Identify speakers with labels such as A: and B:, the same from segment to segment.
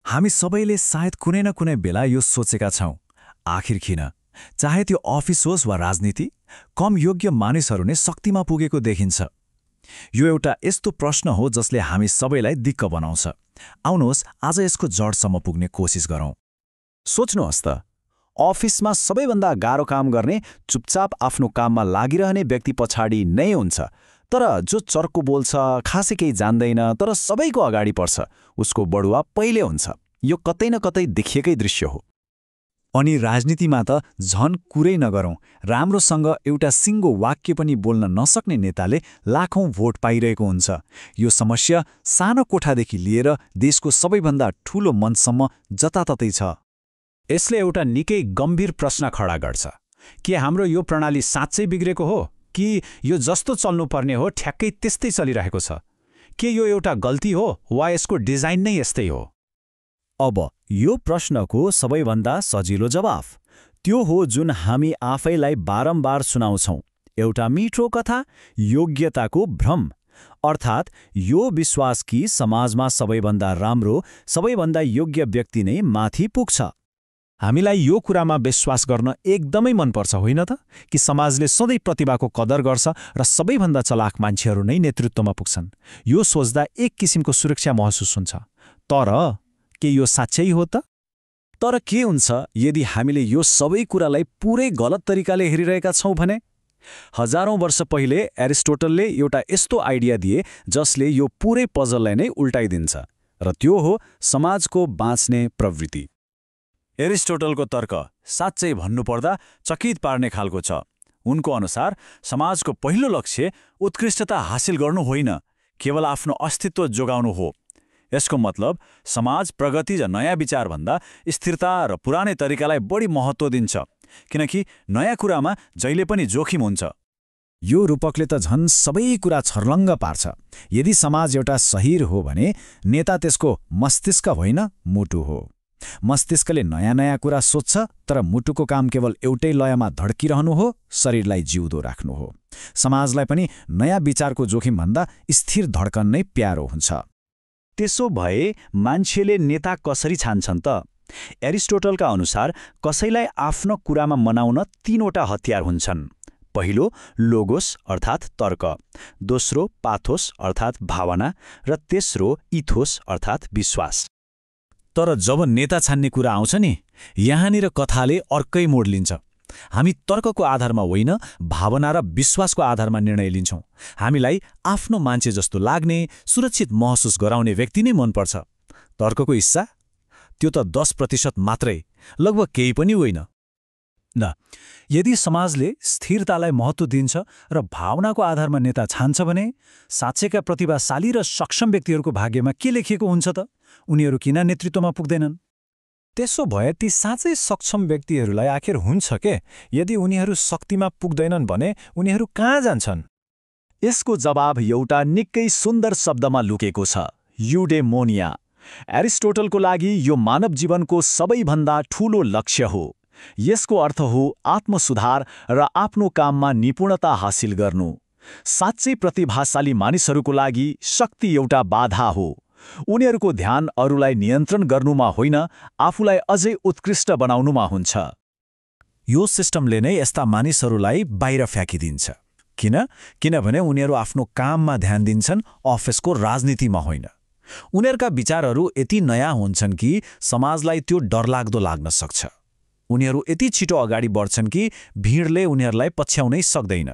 A: हामी सबैले सायद कुनै न कुनै बेला यो सोचेका छौँ, आखिर किन चाहे त्यो अफिस होस् वा राजनीति, कम योग्य मानिसहरू नै शक्तिमा पुगेको देखिन्छ। यो एउटा यस्तो प्रश्न हो जसले हामी सबैलाई दिक्क बनाउँछ। आउनुहोस् आज यसको जडसम्म पुग्ने कोसिस गरौँ।
B: सोच्नुहोस् त, अफिसमा सबैभन्दा गाह्रो काम गर्ने, चुपचाप आफ्नो काममा लागिरहने व्यक्ति पछाडि नै हुन्छ। तर जो चर्को बोल्छ, खासै केही जान्दैन तर सबैको अगाडि पर्छ, उसको बढुवा पहिले हुन्छ। यो कतै न कतै देखिएकै दृश्य हो।
A: अनि राजनीतिमा त झन कुरै नगरौँ। राम्रोसँग एउटा सिङ्गो वाक्य पनि बोल्न नसक्ने नेताले लाखौं भोट पाइरहेको हुन्छ। यो समस्या सानो कोठादेखि लिएर देशको सबैभन्दा ठूलो मञ्चसम्म जताततै छ।
C: यसले एउटा निकै गम्भीर प्रश्न खडा गर्छ। के हाम्रो यो प्रणाली साँच्चै बिग्रेको हो, कि यो जस्तो चल्नुपर्ने हो ठ्याक्कै त्यस्तै चलिरहेको छ? के यो एउटा गल्ती हो वा यसको डिजाइन नै यस्तै हो?
B: अब यो प्रश्नको सबैभन्दा सजिलो जवाफ त्यो हो जुन हामी आफैलाई बारम्बार सुनाउँछौँ। एउटा मिठो कथा, योग्यताको भ्रम। अर्थात् यो विश्वास कि समाजमा सबैभन्दा राम्रो, सबैभन्दा योग्य व्यक्ति नै माथि पुग्छ।
C: हामीलाई यो कुरामा विश्वास गर्न एकदमै मनपर्छ, होइन त? कि समाजले सधैँ प्रतिभाको कदर गर्छ र सबैभन्दा चलाक मान्छेहरू नै नेतृत्वमा पुग्छन्। यो सोच्दा एक किसिमको सुरक्षा महसुस हुन्छ। तर के यो साँच्चै हो त?
B: तर के हुन्छ यदि हामीले यो सबै कुरालाई पुरै गलत तरिकाले हेरिरहेका छौँ भने? हजारौं वर्ष पहिले एरिस्टोटलले एउटा यस्तो आइडिया दिए जसले यो पुरै पजललाई नै उल्टाइदिन्छ, र त्यो हो समाजको बाँच्ने प्रवृत्ति। एरिस्टोटलको तर्क साँच्चै भन्नुपर्दा चकित पार्ने खालको छ। उनको अनुसार समाजको पहिलो लक्ष्य उत्कृष्टता हासिल गर्नु होइन, केवल आफ्नो अस्तित्व जोगाउनु हो। यसको मतलब समाज प्रगति र नयाँ विचारभन्दा स्थिरता र पुरानै तरिकालाई बढी महत्त्व दिन्छ, किनकि नयाँ कुरामा जहिले पनि जोखिम हुन्छ।
A: यो रूपकले त झन् सबै कुरा छर्लङ्ग पार्छ। यदि समाज एउटा शरीर हो भने नेता त्यसको मस्तिष्क होइन, मुटु हो। मस्तिष्कले नयाँ नयाँ कुरा सोच्छ, तर मुटुको काम केवल एउटै लयमा धड्किरहनु हो, शरीरलाई जिउँदो राख्नु हो। समाजलाई पनि नयाँ विचारको जोखिमभन्दा स्थिर धड्कन नै प्यारो हुन्छ।
B: त्यसो भए मान्छेले नेता कसरी छान्छन् त? एरिस्टोटलका अनुसार कसैलाई आफ्नो कुरामा मनाउन तीनवटा हतियार हुन्छन्। पहिलो लोगोस अर्थात् तर्क, दोस्रो पाथोस अर्थात् भावना, र तेस्रो इथोस अर्थात् विश्वास।
A: तर जब नेता छान्ने कुरा आउँछ नि, यहाँनिर कथाले अर्कै मोड लिन्छ। हामी तर्कको आधारमा होइन, भावना र विश्वासको आधारमा निर्णय लिन्छौँ। हामीलाई आफ्नो मान्छे जस्तो लाग्ने, सुरक्षित महसुस गराउने व्यक्ति नै मनपर्छ। तर्कको हिस्सा त्यो त 10% मात्रै, लगभग केही पनि होइन। न, यदि समाजले स्थिरतालाई महत्त्व दिन्छ र भावनाको आधारमा नेता छान्छ भने साँच्चैका प्रतिभाशाली र सक्षम व्यक्तिहरूको भाग्यमा के लेखिएको हुन्छ त? उनीहरू किन नेतृत्वमा पुग्दैनन्?
C: त्यसो भए ती साँच्चै सक्षम व्यक्तिहरूलाई आखिर हुन्छ के? यदि उनीहरू शक्तिमा पुग्दैनन् भने उनीहरू कहाँ जान्छन्?
B: यसको जवाब एउटा निकै सुन्दर शब्दमा लुकेको छ, युडेमोनिया। एरिस्टोटलको लागि यो मानव जीवनको सबैभन्दा ठूलो लक्ष्य हो। यसको अर्थ हो आत्मसुधार र आफ्नो काममा निपुणता हासिल गर्नु। साँच्चै प्रतिभाशाली मानिसहरूको लागि शक्ति एउटा बाधा हो। उनीहरूको ध्यान अरूलाई नियन्त्रण गर्नुमा होइन, आफूलाई अझै उत्कृष्ट बनाउनुमा हुन्छ।
A: यो सिस्टमले नै यस्ता मानिसहरूलाई बाहिर फ्याँकिदिन्छ। किनभने उनीहरू आफ्नो काममा ध्यान दिन्छन्, अफिसको राजनीतिमा होइन। उनीहरूका विचारहरू यति नयाँ हुन्छन् कि समाजलाई त्यो डरलाग्दो लाग्न सक्छ। उनीहरू यति छिटो अगाडि बढ्छन् कि भिडले उनीहरूलाई पछ्याउनै सक्दैन।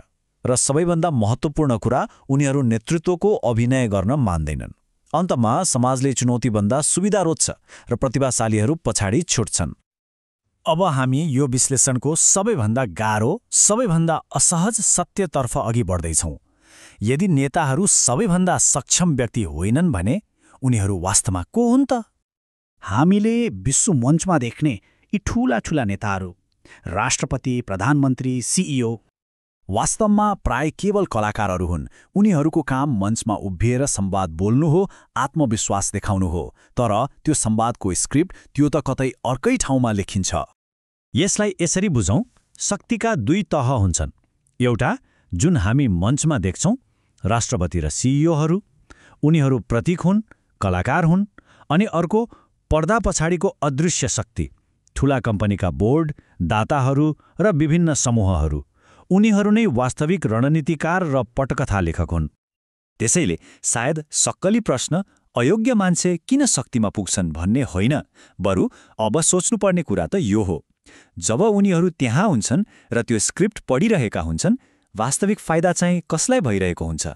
A: र सबैभन्दा महत्त्वपूर्ण कुरा, उनीहरू नेतृत्वको अभिनय गर्न मान्दैनन्। अन्तमा समाजले चुनौतीभन्दा सुविधा रोज्छ र प्रतिभाशालीहरू पछाडि छुट्छन्। अब हामी यो विश्लेषणको सबैभन्दा गाह्रो, सबैभन्दा असहज सत्यतर्फ अघि बढ्दैछौँ। यदि नेताहरू सबैभन्दा सक्षम व्यक्ति होइनन् भने उनीहरू वास्तवमा को हुन् त?
D: हामीले विश्व मञ्चमा देख्ने यी ठूला ठूला नेताहरू, राष्ट्रपति, प्रधानमन्त्री, सिइओ,
B: वास्तवमा प्राय केवल कलाकारहरू हुन्। उनीहरूको काम मञ्चमा उभिएर संवाद बोल्नु हो, आत्मविश्वास देखाउनु हो। तर त्यो संवादको स्क्रिप्ट त्यो त कतै अर्कै ठाउँमा लेखिन्छ।
C: यसलाई यसरी बुझौँ, शक्तिका दुई तह हुन्छन्। एउटा जुन हामी मञ्चमा देख्छौँ, राष्ट्रपति र सिइओहरू, उनीहरू प्रतीक हुन्, कलाकार हुन्। अनि अर्को
B: पर्दा पछाडिको अदृश्य शक्ति, ठूला कम्पनीका बोर्ड, दाताहरू र विभिन्न समूहहरू, उनीहरू नै वास्तविक रणनीतिकार र पटकथा लेखक हुन्। त्यसैले सायद सक्कली प्रश्न अयोग्य मान्छे किन शक्तिमा पुग्छन् भन्ने होइन, बरु अब सोच्नुपर्ने कुरा त यो हो, जब उनीहरू त्यहाँ हुन्छन् र त्यो स्क्रिप्ट पढिरहेका हुन्छन्, वास्तविक फाइदा चाहिँ कसलाई भइरहेको हुन्छ?